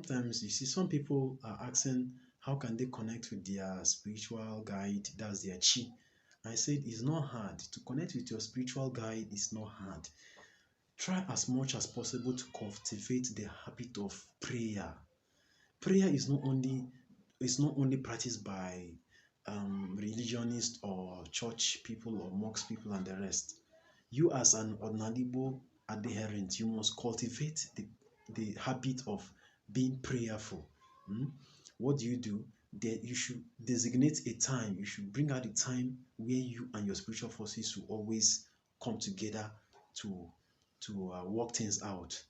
sometimes you see some people are asking how can they connect with their spiritual guide, that's their chi. I said it's not hard to connect with your spiritual guide. It's not hard. Try as much as possible to cultivate the habit of prayer. Prayer is not only practiced by religionists or church people or mosque people and the rest. You as an Odnadibo adherent, you must cultivate the habit of being prayerful. Hmm? What do? That you should designate a time. You should bring out a time where you and your spiritual forces will always come together to work things out.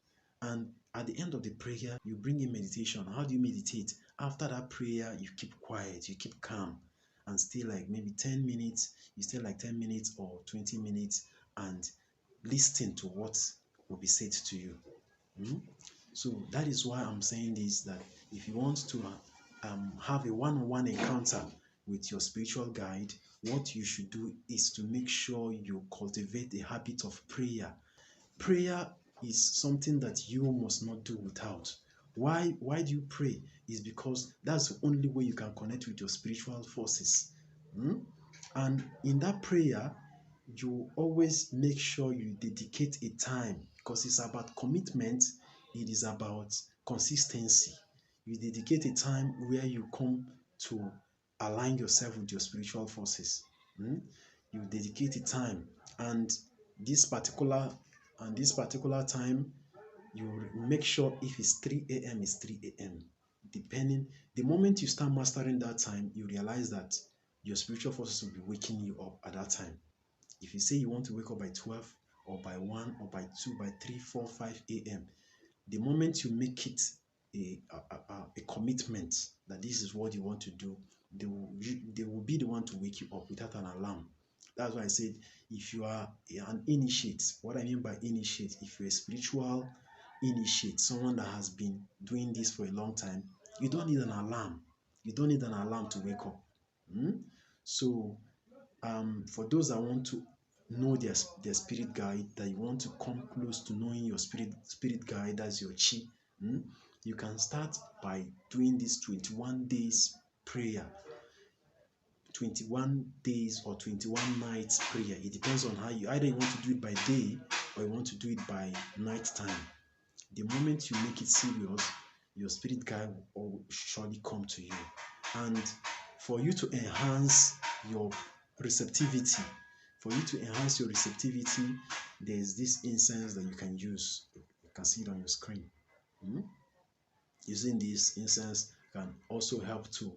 And at the end of the prayer, you bring in meditation. How do you meditate? After that prayer, you keep quiet, you keep calm, and stay like maybe 10 minutes. You stay like 10 minutes or 20 minutes and listen to what will be said to you. Hmm? So that is why I'm saying this, that if you want to have a one-on-one encounter with your spiritual guide, what you should do is to make sure you cultivate the habit of prayer. Prayer is something that you must not do without. Why do you pray? Is because that's the only way you can connect with your spiritual forces. Hmm? And in that prayer, you always make sure you dedicate a time, because it's about commitment, it is about consistency. You dedicate a time where you come to align yourself with your spiritual forces. Hmm? You dedicate a time, and this particular this particular time, you make sure if it's 3 a.m. it's 3 a.m. Depending, the moment you start mastering that time, you realize that your spiritual forces will be waking you up at that time. If you say you want to wake up by 12 or by 1 or by 2, by 3, 4, 5 a.m., the moment you make it a commitment that this is what you want to do, they will be the one to wake you up without an alarm. That's why I said, if you are an initiate, what I mean by initiate, if you're a spiritual initiate, someone that has been doing this for a long time, you don't need an alarm. You don't need an alarm to wake up. Hmm? So for those that want to know their spirit guide, that you want to come close to knowing your spirit guide, as your chi, hmm, you can start by doing this 21 days prayer, 21 days or 21 nights prayer. It depends on how you, either you want to do it by day or you want to do it by night time. The moment you make it serious, your spirit guide will surely come to you. And for you to enhance your receptivity, there's this incense that you can use. You can see it on your screen. Hmm? Using this incense can also help to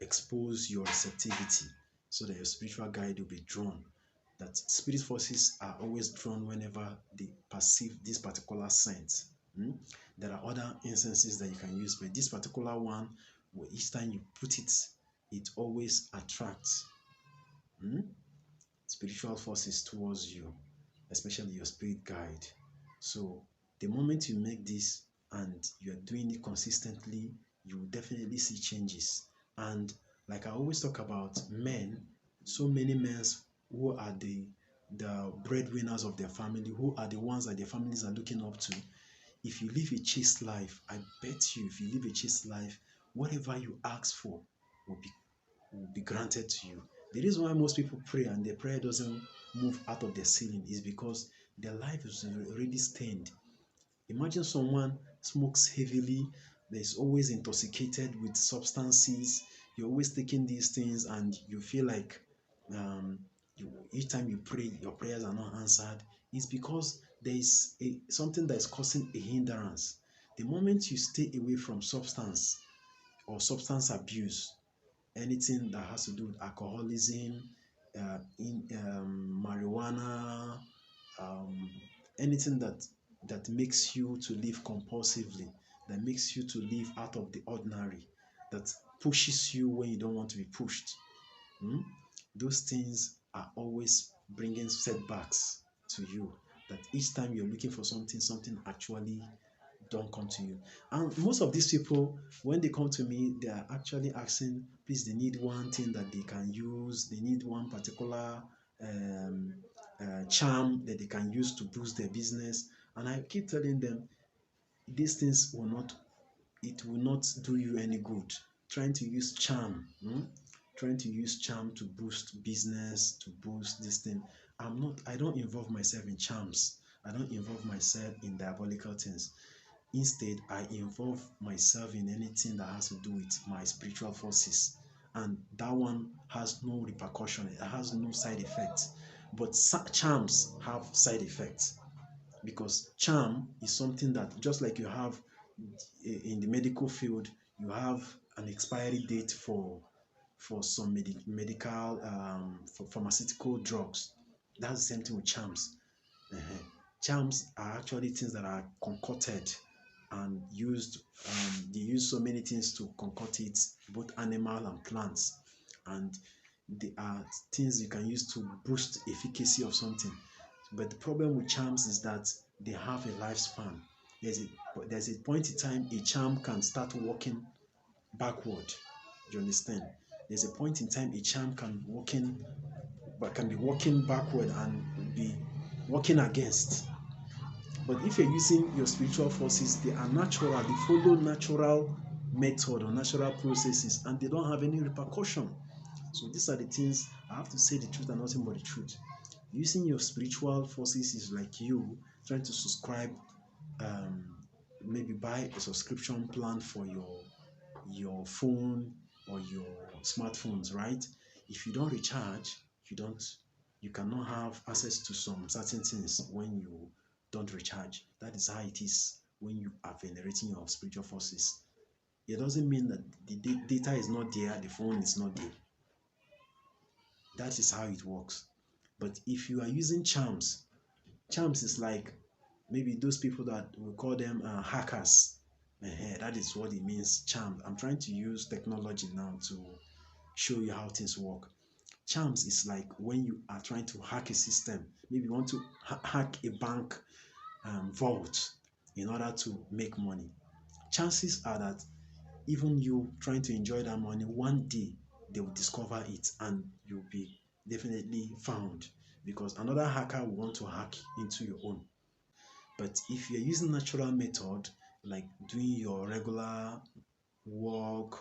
expose your receptivity so that your spiritual guide will be drawn. That spirit forces are always drawn whenever they perceive this particular scent. Hmm? There are other incenses that you can use, but this particular one, where each time you put it, it always attracts spiritual forces towards you, especially your spirit guide. So the moment you make this and you're doing it consistently, you will definitely see changes. And like I always talk about men, so many men who are the breadwinners of their family, who are the ones that their families are looking up to. If you live a chaste life, I bet you, if you live a chaste life, whatever you ask for will be granted to you. The reason why most people pray and their prayer doesn't move out of their ceiling is because their life is already stained. Imagine someone smokes heavily, is always intoxicated with substances, you're always taking these things, and you feel like each time you pray, your prayers are not answered. It's because there is something that is causing a hindrance. The moment you stay away from substance or substance abuse, anything that has to do with alcoholism, marijuana, um, anything that makes you to live compulsively, that makes you to live out of the ordinary, that pushes you when you don't want to be pushed. Hmm? Those things are always bringing setbacks to you. That each time you're looking for something actually don't come to you. And most of these people, when they come to me, they are actually asking, please, they need one thing that they can use, they need one particular um, charm that they can use to boost their business. And I keep telling them, these things will not it will not do you any good. Trying to use charm, trying to use charm to boost business, to boost this thing. I don't involve myself in charms. I don't involve myself in diabolical things. Instead, I involve myself in anything that has to do with my spiritual forces. And that one has no repercussion, it has no side effects. But charms have side effects, because charm is something that, just like you have in the medical field, you have an expiry date for some medical for pharmaceutical drugs. That's the same thing with charms. Uh-huh. Charms are actually things that are concocted and used. They use so many things to concoct it, both animal and plants, and they are things you can use to boost efficacy of something. But the problem with charms is that they have a lifespan. There's a there's a point in time a charm can start working backward. Do you understand? There's a point in time a charm can be working backward and be working against. But if you're using your spiritual forces, they are natural, they follow natural method or natural processes, and they don't have any repercussion. So these are the things. I have to say the truth and nothing but the truth. Using your spiritual forces is like you trying to subscribe, um, maybe buy a subscription plan for your phone or your smartphones, right? If you don't recharge, you don't you cannot have access to some certain things when you don't recharge. That is how it is when you are venerating your spiritual forces. It doesn't mean that the data is not there, the phone is not there. That is how it works. But if you are using charms, charms is like maybe those people that we call them hackers. That is what it means, charm. I'm trying to use technology now to show you how things work. Charms is like when you are trying to hack a system. Maybe you want to hack a bank vault in order to make money. Chances are that even you trying to enjoy that money, one day they will discover it and you'll be definitely found, because another hacker will want to hack into your own. But if you're using natural method, like doing your regular work,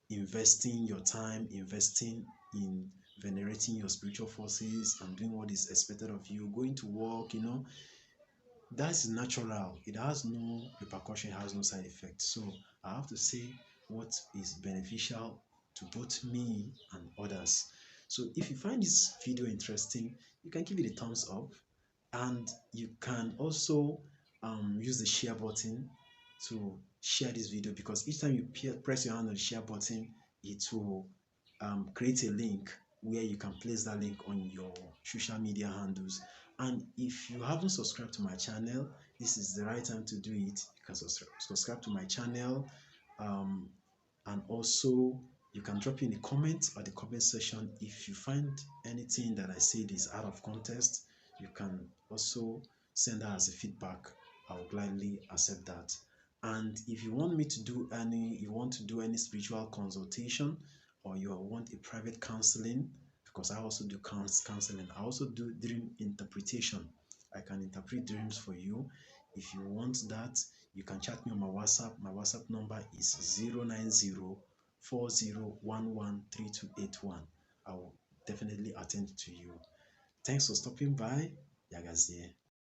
investing your time, investing in venerating your spiritual forces and doing what is expected of you, going to work, that's natural. It has no repercussion, it has no side effect. So I have to say what is beneficial to both me and others. So if you find this video interesting, you can give it a thumbs up, and you can also use the share button to share this video, because each time you press your hand on the share button, it will create a link where you can place that link on your social media handles. And if you haven't subscribed to my channel, this is the right time to do it. You can subscribe to my channel, and also you can drop in a comment or the comment section. If you find anything that I said is out of context, you can also send that as a feedback. I will gladly accept that. And if you want to do any spiritual consultation, or you want a private counseling, because I also do counseling, I also do dream interpretation. I can interpret dreams for you. If you want that, you can chat me on my WhatsApp. My WhatsApp number is 09040113281. I will definitely attend to you. Thanks for stopping by. Yagazie.